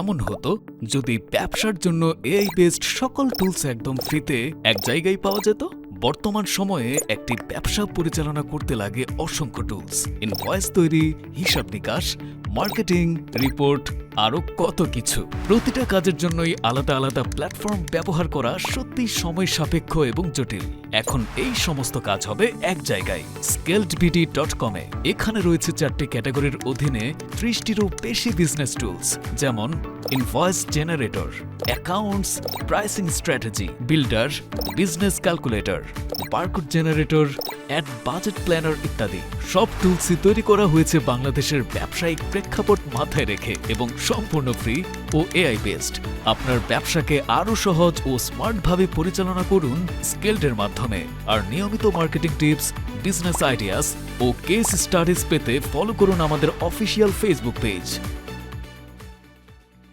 কেমন হতো যদি ব্যবসার জন্য এআই বেসড সকল টুলস একদম ফ্রিতে এক জায়গায় পাওয়া যেত? বর্তমান সময়ে একটি ব্যবসা পরিচালনা করতে লাগে অসংখ্য টুলস, ইনভয়েস তৈরি, হিসাব নিকাশ, মার্কেটিং, রিপোর্ট, আরও কত কিছু। প্রতিটা কাজের জন্যই আলাদা আলাদা প্ল্যাটফর্ম ব্যবহার করা সত্যি সময় সাপেক্ষ এবং জটিল। এখন এই সমস্ত কাজ হবে এক জায়গায়, scaled-bd.com এ। এখানে রয়েছে 4টি ক্যাটাগরির অধীনে 30টিরও বেশি বিজনেস টুলস, যেমন invoice generator, accounts, pricing strategy, builder, business calculator, barcode generator, ad budget planner ইত্যাদি। সব টুলসই তৈরি করা হয়েছে বাংলাদেশের ব্যবসায়িক প্রেক্ষাপট মাথায় রেখে এবং সম্পূর্ণ ফ্রি ও এআই বেসড। আপনার ব্যবসাকে আরও সহজ ও স্মার্টভাবে পরিচালনা করুন স্কেলডের মাধ্যমে। আর নিয়মিত মার্কেটিং টিপস, বিজনেস আইডিয়াস ও কেস স্টাডিজ পেতে ফলো করুন আমাদের অফিসিয়াল ফেসবুক পেজ।